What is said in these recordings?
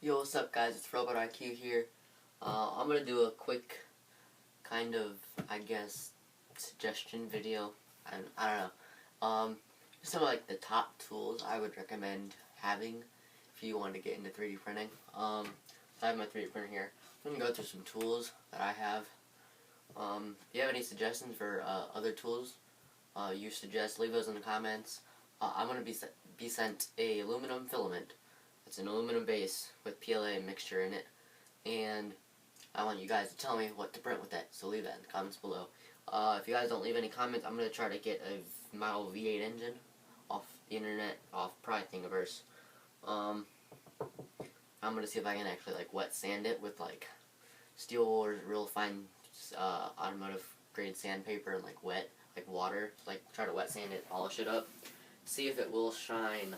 Yo, what's up guys, it's Robot IQ here. I'm going to do a quick kind of, suggestion video. I don't know. Just some of like the top tools I would recommend having if you want to get into 3D printing. So I have my 3D printer here. I'm going to go through some tools that I have. If you have any suggestions for other tools you suggest, leave those in the comments. I'm going to be sent a aluminum filament. It's an aluminum base with PLA mixture in it, and I want you guys to tell me what to print with that, so leave that in the comments below. If you guys don't leave any comments, I'm going to try to get a model V8 engine off the internet, off probably Thingiverse. I'm going to see if I can actually like wet sand it with like steel or real fine automotive grade sandpaper and like water, like try to wet sand it, polish it up, see if it will shine.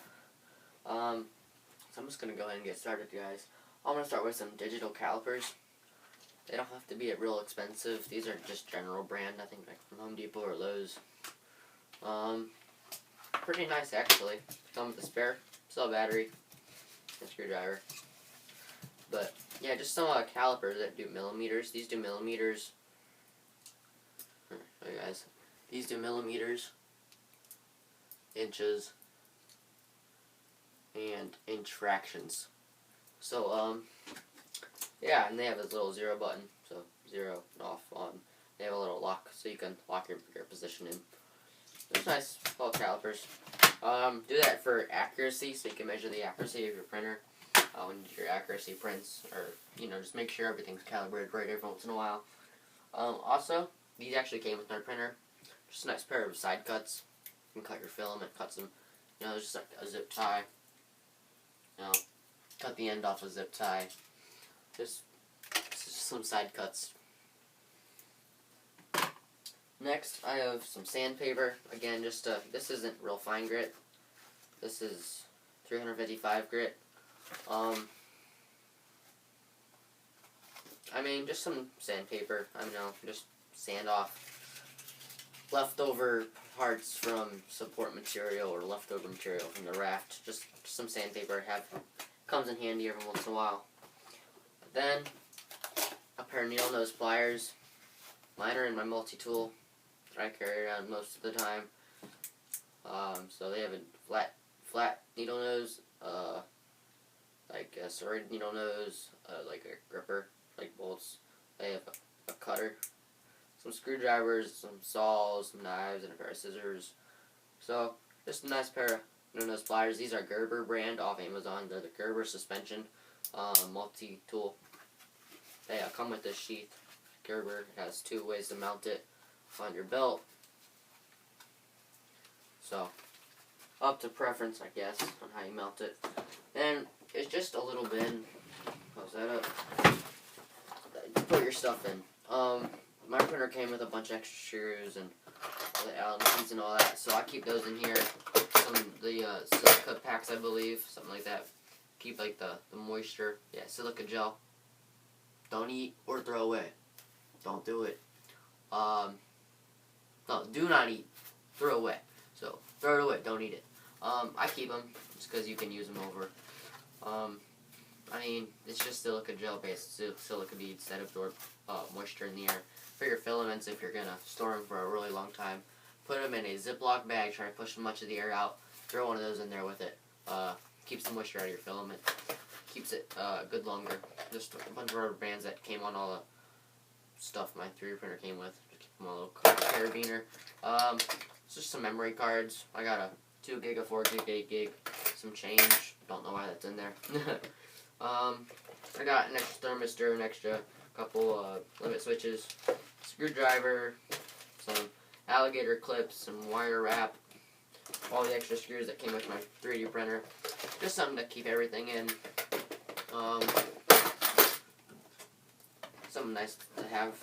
So I'm just going to go ahead and get started, guys. I'm going to start with some digital calipers. They don't have to be real expensive. These are just general brand, I think like from Home Depot or Lowe's. Pretty nice actually. Come with a spare cell battery and screwdriver. But yeah, just some calipers that do millimeters. These do millimeters. Here, show you guys. These do millimeters, inches, and inch fractions. So yeah, and they have this little 0 button, so 0 off on. They have a little lock, so you can lock your position in. It's nice little calipers. Do that for accuracy, so you can measure the accuracy of your printer when your accuracy prints, or just make sure everything's calibrated right every once in a while. Also, these actually came with my printer. Just a nice pair of side cuts. You can cut your filament, cut some, just like a zip tie. Cut the end off a zip tie. Just some side cuts. Next, I have some sandpaper. Again, this isn't real fine grit. This is 355 grit. Just some sandpaper. Just sand off leftover parts from support material or leftover material from the raft. Just some sandpaper comes in handy every once in a while. Then a pair of needle nose pliers. Mine are in my multi-tool that I carry around most of the time. So they have a flat needle nose, like a serrated needle nose, like a gripper, like bolts. They have a cutter, some screwdrivers, some saws, some knives, and a pair of scissors. So just a nice pair of needle nose pliers. These are Gerber brand off Amazon. They're the Gerber suspension multi-tool. They come with this sheath. Gerber. It has 2 ways to mount it on your belt. So, up to preference, I guess, on how you mount it. And it's just a little bin. Close that up. Put your stuff in. My printer came with a bunch of extra screws and all the Allen keys and all that, so I keep those in here. The silica packs, I believe, something like that. Keep like the moisture. Yeah, silica gel. Don't eat or throw away. Don't do it. No, do not eat. Throw away. So throw it away. Don't eat it. I keep them just because you can use them over. It's just silica gel based silica beads that absorb moisture in the air. For your filaments, if you're gonna store them for a really long time, put them in a Ziploc bag. Try to push much of the air out. Throw one of those in there with it. Keeps the moisture out of your filament. Keeps it good longer. Just a bunch of rubber bands that came on all the stuff my 3D printer came with. Just keep them a little carabiner. It's just some memory cards. I got a 2 gig, a 4 gig, 8 gig, some change. Don't know why that's in there. I got an extra thermistor, an extra couple limit switches, screwdriver, some alligator clips, some wire wrap, all the extra screws that came with my 3D printer. Just something to keep everything in. Something nice to have